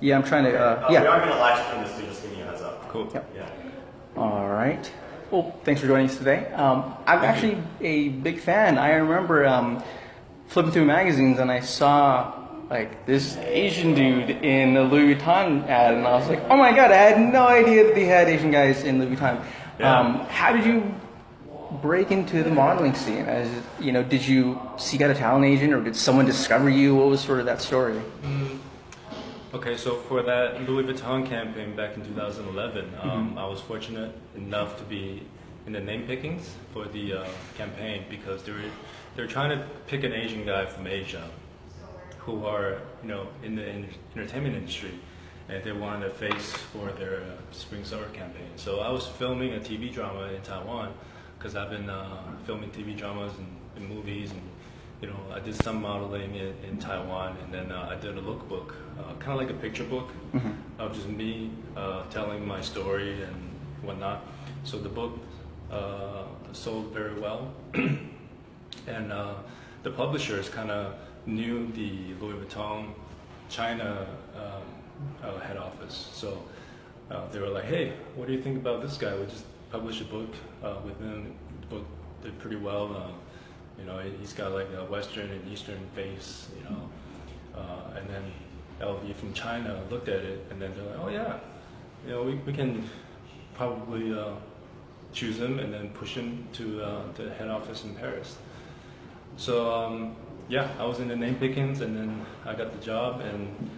Yeah, I'm trying to. We Yeah. are going to live stream this, so just give me a heads up. Cool. Yep. Yeah. All right. Well, thanks for joining us today. I'm actually a big fan. I remember flipping through magazines and I saw like this Asian dude in a Louis Vuitton ad, and I was like, oh my god, I had no idea that they had Asian guys in Louis Vuitton. Yeah. How did you break into the modeling scene? As you know, did you seek out a talent agent, or did someone discover you? What was sort of that story? Okay, so for that Louis Vuitton campaign back in 2011, I was fortunate enough to be in the name pickings for the campaign because they were trying to pick an Asian guy from Asia who are in the entertainment industry, and they wanted a face for their spring summer campaign. So I was filming a TV drama in Taiwan because I've been filming TV dramas and movies, and I did some modeling in Taiwan, and then I did a lookbook, kind of like a picture book of just me telling my story and whatnot. So the book sold very well, and the publishers kind of knew the Louis Vuitton China head office. So they were like, hey, what do you think about this guy? We just published a book with him. The book did pretty well. He's got like a Western and Eastern face, and then LV from China looked at it, and then they're like, oh yeah, we can probably choose him and then push him to the head office in Paris. So yeah, I was in the name pickings, and then I got the job, and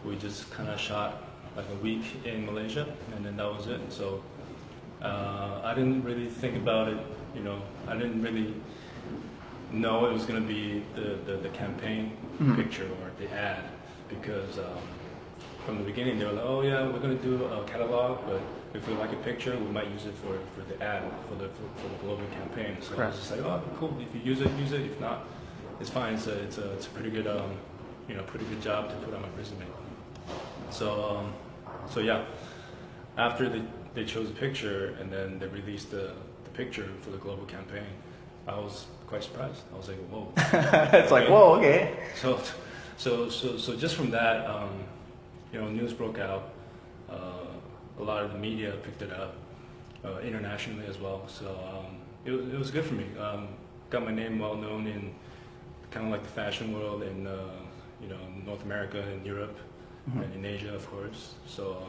we just kind of shot like a week in Malaysia, and then that was it. So I didn't really think about it, I didn't really know it was going to be the campaign picture or the ad, because from the beginning they were like, oh yeah, we're going to do a catalog, but if we like a picture, we might use it for the ad, for the global campaign. So I was just like, oh cool, if you use it, use it. If not, it's fine. It's a pretty good pretty good job to put on my resume. So yeah, after they chose a picture and then they released the picture for the global campaign, I was quite surprised. I was like, whoa. It's like, whoa, okay. So just from that, news broke out. A lot of the media picked it up internationally as well. So it was good for me. Got my name well known in kind of like the fashion world in North America and Europe and in Asia, of course. So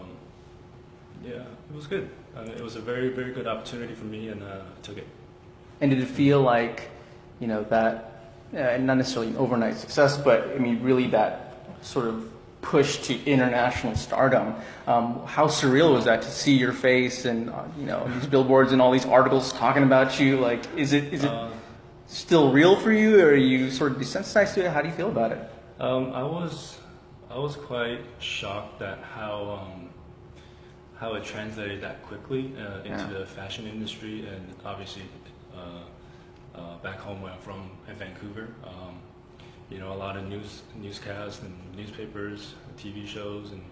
yeah, it was good. It was a very, very good opportunity for me, and I took it. And did it feel like, that, not necessarily an overnight success, but I mean, really that sort of push to international stardom? How surreal was that to see your face and, these billboards and all these articles talking about you? Like, is it still real for you, or are you sort of desensitized to it? How do you feel about it? I was quite shocked at how it translated that quickly into the fashion industry, and obviously back home where I'm from in Vancouver, a lot of newscasts and newspapers, TV shows, and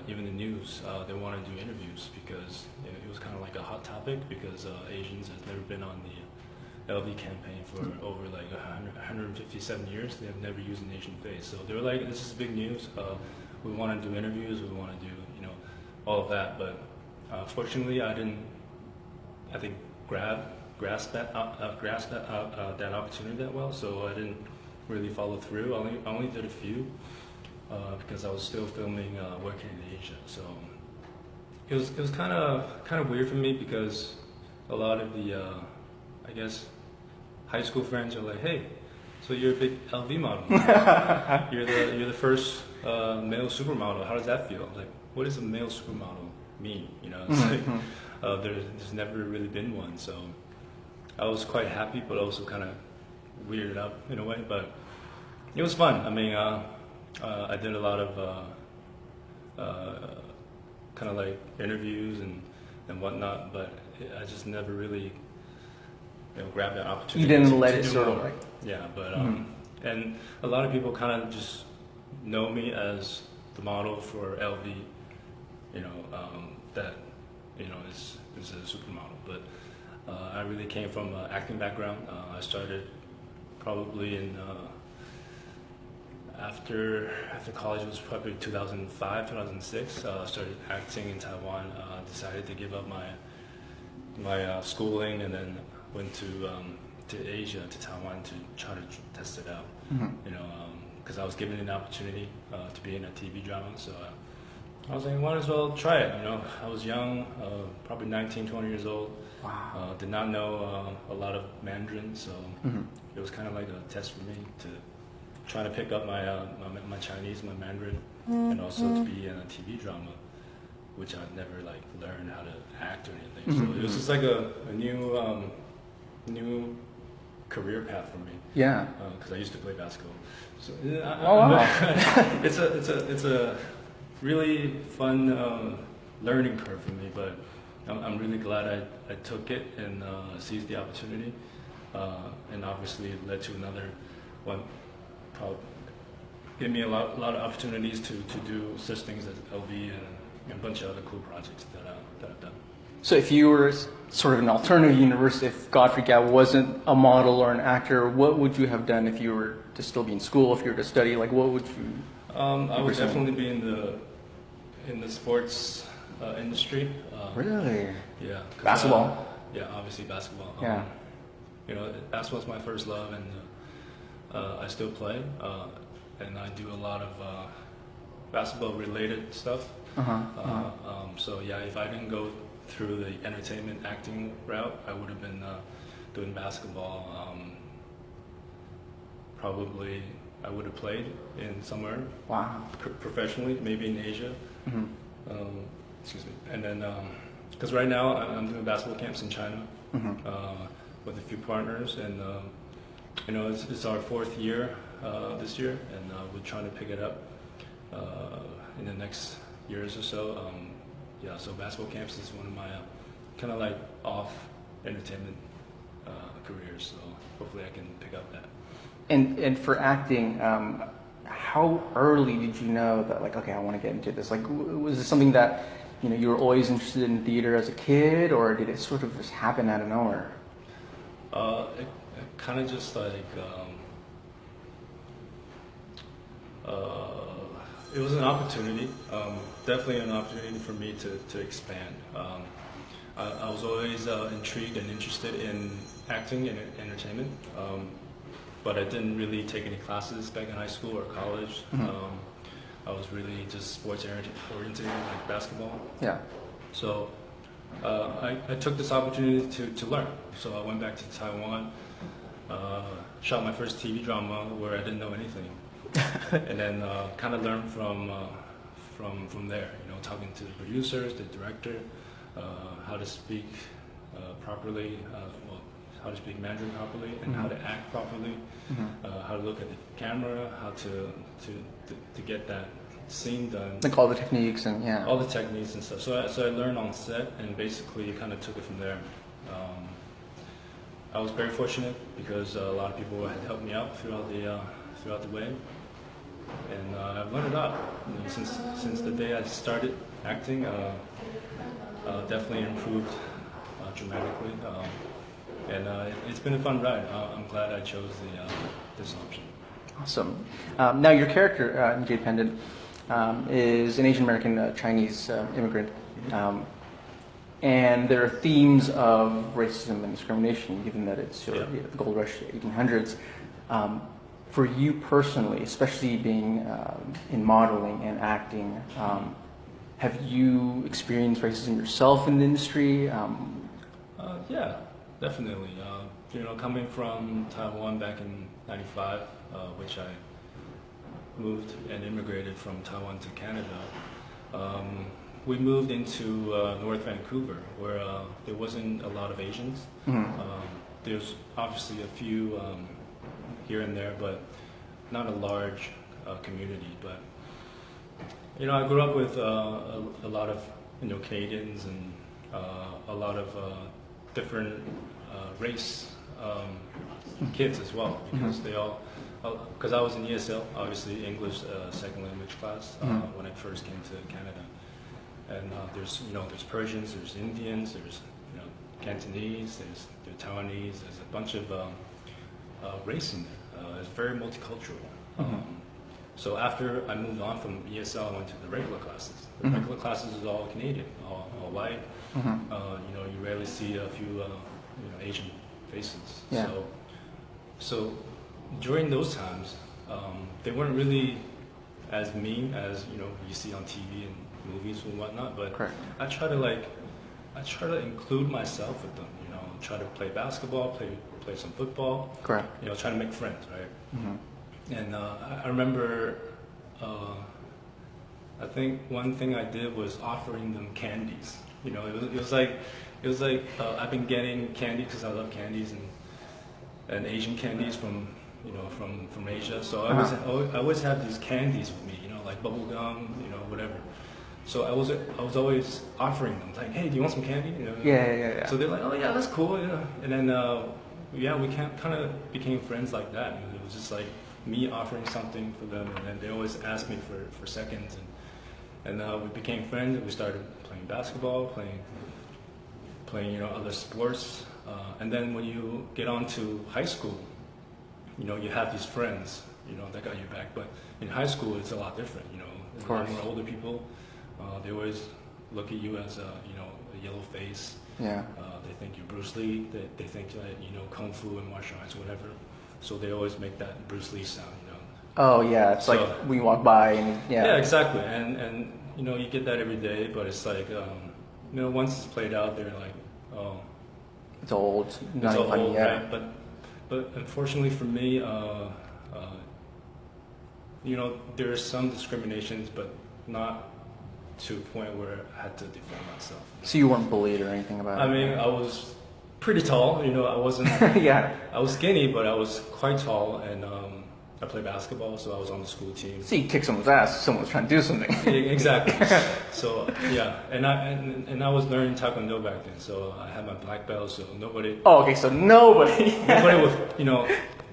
even the news, they want to do interviews because it was kind of like a hot topic, because Asians have never been on the LV campaign for over like 157 years. They have never used an Asian face. So they were like, this is big news. We want to do interviews. We want to do, all of that. But fortunately, I didn't, I think, grasp that opportunity that well. So I didn't really follow through. I only did a few because I was still filming working in Asia. So it was kind of weird for me, because a lot of the I guess high school friends are like, hey, so you're a big LV model. you're the first male supermodel. How does that feel? I was like, what does a male supermodel mean? It's like there's never really been one. So I was quite happy, but also kind of weirded out in a way. But it was fun. I mean, I did a lot of kind of like interviews and whatnot, but I just never really grab that opportunity. You didn't let it sort of like. Yeah, but and a lot of people kind of just know me as the model for LV, that is a supermodel. But I really came from an acting background. I started probably in after college, it was probably 2005, 2006. Started acting in Taiwan. Decided to give up my schooling, and then went to Asia, to Taiwan, to try to test it out. You know, because I was given an opportunity to be in a TV drama, so I was like, might as well try it. You know, I was young, probably 19, 20 years old. Wow. Did not know a lot of Mandarin, so it was kind of like a test for me to try to pick up my Chinese, my Mandarin, and also to be in a TV drama, which I'd never like learned how to act or anything. So it was just like a new career path for me. Yeah. Because I used to play basketball. So wow. it's a really fun learning curve for me, but I'm really glad I took it and seized the opportunity, and obviously it led to another one. Probably gave me a lot of opportunities to do such things as LV and a bunch of other cool projects that I've done. So if you were sort of an alternative universe, if Godfrey Gao wasn't a model or an actor, what would you have done if you were to still be in school, if you were to study? Like, what would you? I would definitely be in the sports industry. Really? Yeah. Basketball? Yeah, obviously basketball. Yeah. You know, basketball's my first love, and I still play, and I do a lot of basketball-related stuff. So yeah, if I didn't go through the entertainment acting route, I would have been doing basketball. Probably I would have played in somewhere. Wow. Professionally, maybe in Asia. Excuse me. And then, because right now I'm doing basketball camps in China with a few partners, and you know, it's our 4th year this year, and we're trying to pick it up in the next years or so. Yeah, so basketball camps is one of my kind of like off entertainment careers, so hopefully I can pick up that. And for acting, how early did you know that, like, okay, I want to get into this? Like, was it something that, you know, you were always interested in theater as a kid, or did it sort of just happen out of nowhere? It kind of just like it was an opportunity, definitely an opportunity for me to expand. I was always intrigued and interested in acting and entertainment, but I didn't really take any classes back in high school or college. I was really just sports oriented, like basketball. Yeah. So I took this opportunity to learn. So I went back to Taiwan, shot my first TV drama where I didn't know anything, and then kind of learned from there. You know, talking to the producers, the director, how to speak properly, how to speak Mandarin properly, and how to act properly, how to look at the camera, how to get that scene done. Like all the techniques and yeah. All the techniques and stuff. So I learned on set, and basically kind of took it from there. I was very fortunate because a lot of people had helped me out throughout the way, and I've learned a lot. You know, since the day I started acting, definitely improved dramatically, and it's been a fun ride. I'm glad I chose this option. Awesome. Now your character in Jade Pendant is an Asian American Chinese immigrant. And there are themes of racism and discrimination, given that it's the gold rush 1800s. For you personally, especially being in modeling and acting, have you experienced racism yourself in the industry? Yeah, definitely. You know, coming from Taiwan back in '95, which I moved and immigrated from Taiwan to Canada. We moved into North Vancouver, where there wasn't a lot of Asians. There's obviously a few here and there, but not a large community. But you know, I grew up with a lot of Canadians and a lot of different race kids as well, because they all. Because I was in ESL, obviously English second language class when I first came to Canada. And there's Persians, there's Indians, there's Cantonese, there's Taiwanese, there's a bunch of race in there. It's very multicultural. So after I moved on from ESL, I went to the regular classes. The regular classes is all Canadian, all white. You know, you rarely see a few Asian faces. Yeah. So during those times, they weren't really as mean as you see on TV and movies and whatnot. But Correct. I try to include myself with them. You know, try to play basketball, play some football. Correct. You know, try to make friends, right? And I remember, I think one thing I did was offering them candies. You know, it was like I've been getting candy because I love candies and Asian candies from Asia. So I always have these candies with me. You know, like bubble gum, whatever. So I was always offering them, like, hey, do you want some candy? You know? Yeah. So they're like, oh yeah, that's cool. Yeah. And then we kind of became friends like that. And it was just like me offering something for them, and then they always asked me for seconds, and we became friends. And we started playing basketball, playing other sports, and then when you get on to high school, you have these friends, that got your back. But in high school, it's a lot different. Of course. More older people, they always look at you as a yellow face. Yeah. They think you're Bruce Lee. They think that kung fu and martial arts, whatever. So they always make that Bruce Lee sound. Oh yeah, it's like when you walk by and Yeah, exactly. And you get that every day, but it's like once it's played out, they're like, oh, it's old. it's all old, right? But unfortunately for me, there's some discriminations, but not to a point where I had to defend myself. So you weren't bullied or anything about it? I mean, I was pretty tall. I wasn't. Yeah. I was skinny, but I was quite tall, and I played basketball, so I was on the school team. So you kick someone's ass if someone was trying to do something. Yeah, exactly. So yeah, and I was learning Taekwondo back then, so I had my black belt. So nobody. Oh, okay. So nobody. Nobody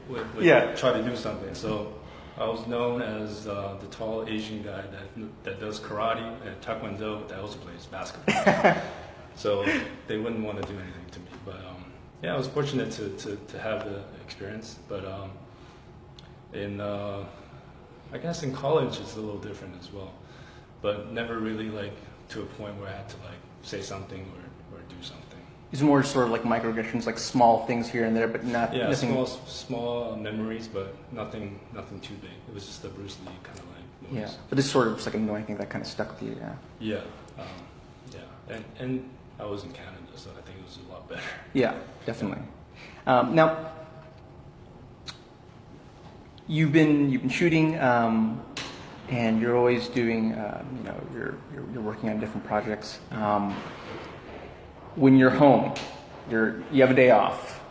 would Yeah. try to do something. So I was known as the tall Asian guy that does karate and Taekwondo that also plays basketball. So they wouldn't want to do anything to me. But yeah, I was fortunate to have the experience. But I guess in college it's a little different as well. But never really like to a point where I had to like say something or do something. It's more sort of like microaggressions, like small things here and there, but nothing. Small memories, but nothing too big. It was just the Bruce Lee kind of like noise. Yeah, but it's sort of just like an annoying thing that kind of stuck with you. Yeah. Yeah, and I was in Canada, so I think it was a lot better. Yeah, definitely. Now, you've been shooting, and you're always doing. You're working on different projects. When you're home, you have a day off.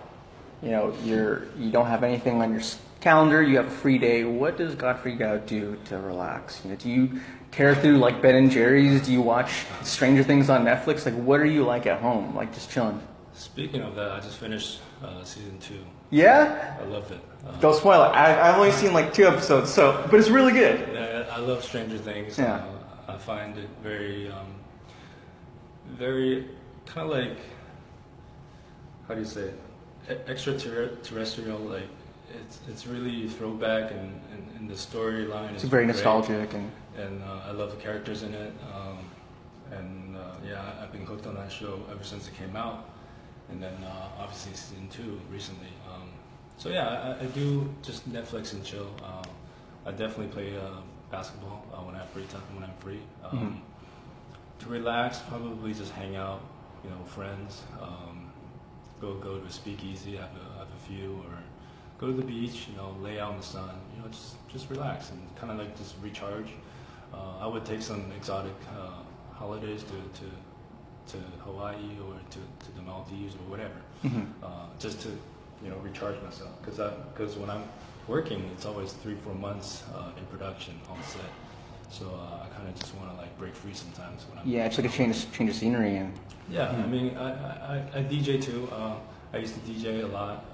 You don't have anything on your calendar. You have a free day. What does Godfrey Gao do to relax? Do you tear through like Ben and Jerry's? Do you watch Stranger Things on Netflix? Like, what are you like at home? Like, just chilling? Speaking of that, I just finished season 2. Yeah? I loved it. Don't spoil it. I've only seen like 2 episodes, but it's really good. Yeah, I love Stranger Things. Yeah. I find it very, very kind of like, how do you say it? Extraterrestrial. Like it's really throwback, and the storyline is very great. nostalgic And I love the characters in it. Yeah, I've been hooked on that show ever since it came out. And then obviously season 2 recently. So yeah, I do just Netflix and chill. I definitely play basketball when I have free time, when I'm free. To relax, probably just hang out, friends. Go to a speakeasy, have a few, or go to the beach, lay out in the sun, just relax and kind of like just recharge. I would take some exotic holidays to Hawaii or to the Maldives or whatever, just to recharge myself. Because when I'm working, it's always 3-4 months in production on set. So I kind of just want to like break free sometimes. When I'm it's like a change of scenery and. Yeah, I mean I DJ too. I used to DJ a lot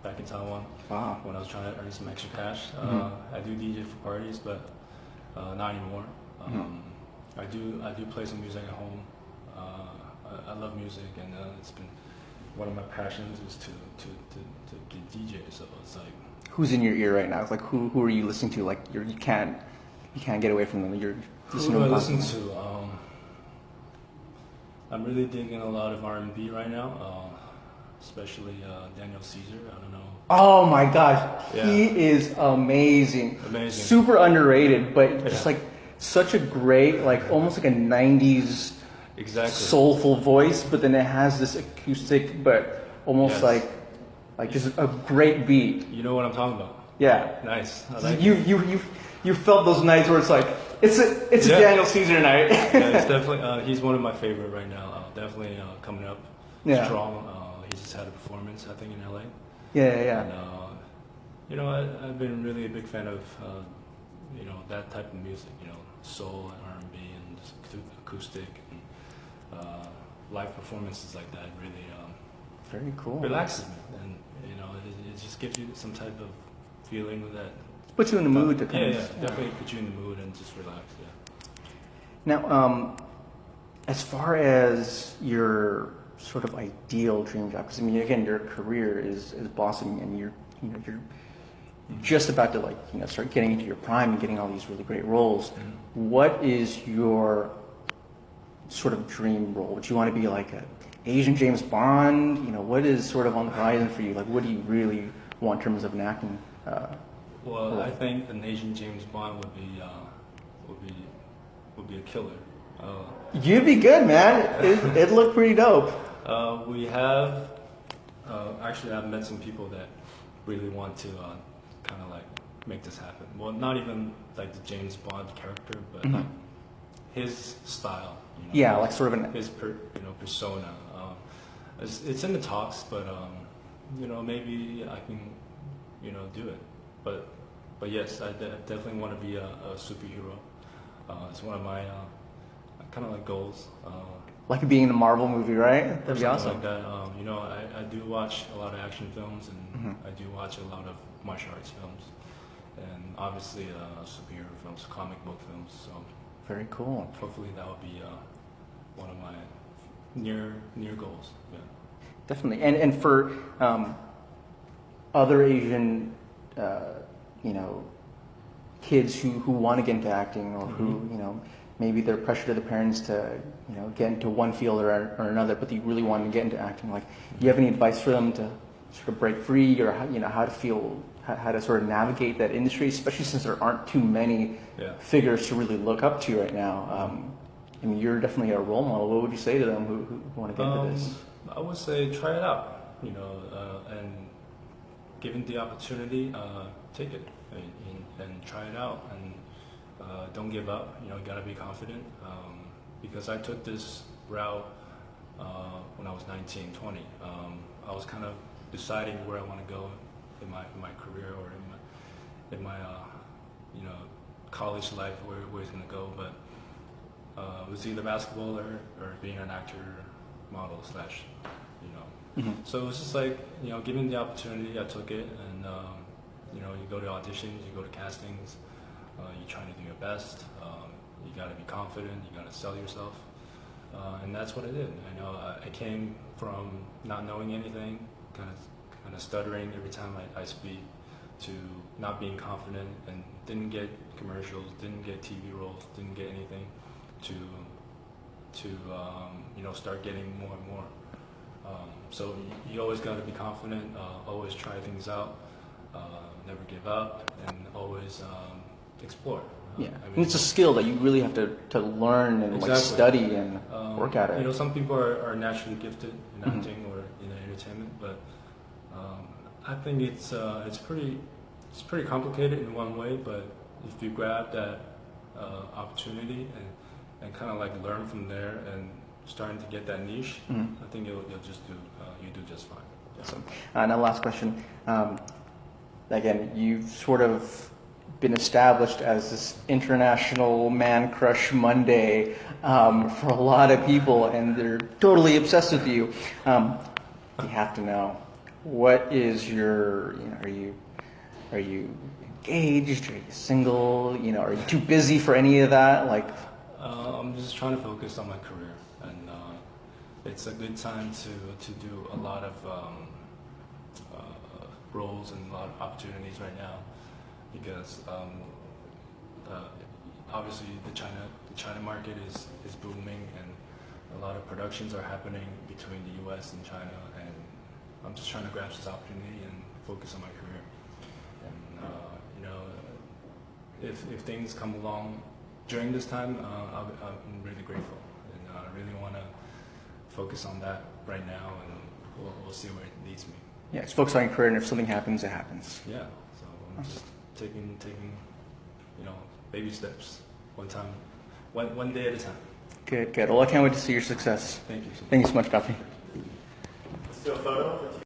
back in Taiwan. Wow. When I was trying to earn some extra cash. I do DJ for parties, but not anymore. I do play some music at home. I love music, and it's been one of my passions is to DJ. So it's like who's in your ear right now? It's like who are you listening to? Like you can't get away from them. You're Who listening do to I them listen constantly. to? I'm really digging a lot of R&B right now, especially Daniel Caesar. I don't know. Oh my gosh, Yeah. he is amazing. Amazing. Super underrated, but just Yeah. like such a great, like almost like a '90s Exactly. soulful voice, but then it has this acoustic, but almost Yes. like just a great beat. You know what I'm talking about. Yeah. Nice. I like You it. you felt those nights where it's like it's a Yeah. Daniel Caesar night. Yeah, it's definitely. He's one of my favorite right now. Definitely coming up Yeah. strong. He just had a performance, I think, in LA. Yeah. And I've been really a big fan of that type of music. Soul and R&B and just acoustic and live performances like that. Really Very cool. relaxes me, and it just gives you some type of feeling that. Puts you in the mood to kind Yeah, of. definitely put you in the mood and just relax. Yeah. Now, as far as your sort of ideal dream job, because I mean, again, your career is blossoming, and you're just about to start getting into your prime and getting all these really great roles. Mm-hmm. What is your sort of dream role? Would you want to be like an Asian James Bond? What is sort of on the horizon for you? Like, what do you really want in terms of an acting? Well, I think an Asian James Bond would be a killer. You'd be good, man. It'd look pretty dope. We have actually I've met some people that really want to kind of like make this happen. Well, not even like the James Bond character, but like his style. Yeah, like sort of an. his persona. It's in the talks, but maybe I can do it. But yes, I definitely want to be a superhero. It's one of my kind of like goals. Like being in a Marvel movie, right? That'd be Something awesome. like that. I do watch a lot of action films, and I do watch a lot of martial arts films, and obviously superhero films, comic book films. So Very cool. hopefully that would be one of my near goals. Yeah. Definitely. And for other Asian, kids who want to get into acting, or who maybe they're pressured to the parents to get into one field or another, but they really want to get into acting. Like, do you have any advice for them to sort of break free, or how to feel, how to sort of navigate that industry, especially since there aren't too many figures to really look up to right now? I mean, you're definitely a role model. What would you say to them who want to get into this? I would say try it out, and given the opportunity, take it and try it out, and don't give up. You gotta be confident, because I took this route when I was 19, 20. I was kind of deciding where I want to go in my career, or in my college life, where it's gonna go, but. It was either basketball or being an actor, model / So it was just like, given the opportunity, I took it, and you go to auditions, you go to castings, you're trying to do your best. You got to be confident, you got to sell yourself, and that's what I did. I came from not knowing anything, kind of stuttering every time I speak, to not being confident, and didn't get commercials, didn't get TV roles, didn't get anything. To start getting more and more. So you always got to be confident. Always try things out. Never give up, and always explore. Yeah, and it's a skill that you really have to learn and Exactly. like study and work at it. Some people are naturally gifted in acting or in entertainment, but I think it's pretty complicated in one way. But if you grab that opportunity and kind of like learn from there and starting to get that niche, I think you'll just do just fine. Yeah. Awesome. Now, last question. Again, you've sort of been established as this international man crush Monday for a lot of people, and they're totally obsessed with you. You have to know, what is your, are you engaged? Are you single? Are you too busy for any of that? Like, I'm just trying to focus on my career, and it's a good time to do a lot of roles and a lot of opportunities right now because obviously the China market is booming and a lot of productions are happening between the U.S. and China, and I'm just trying to grasp this opportunity and focus on my career. And if things come along during this time, I'm really grateful, and I really want to focus on that right now, and we'll see where it leads me. Yeah, it's focus on your career, and if something happens, it happens. Yeah, so I'm just taking baby steps, one day at a time. Good, good. Well, I can't wait to see your success. Thank you. Thank you so much, Godfrey. Let's do a photo.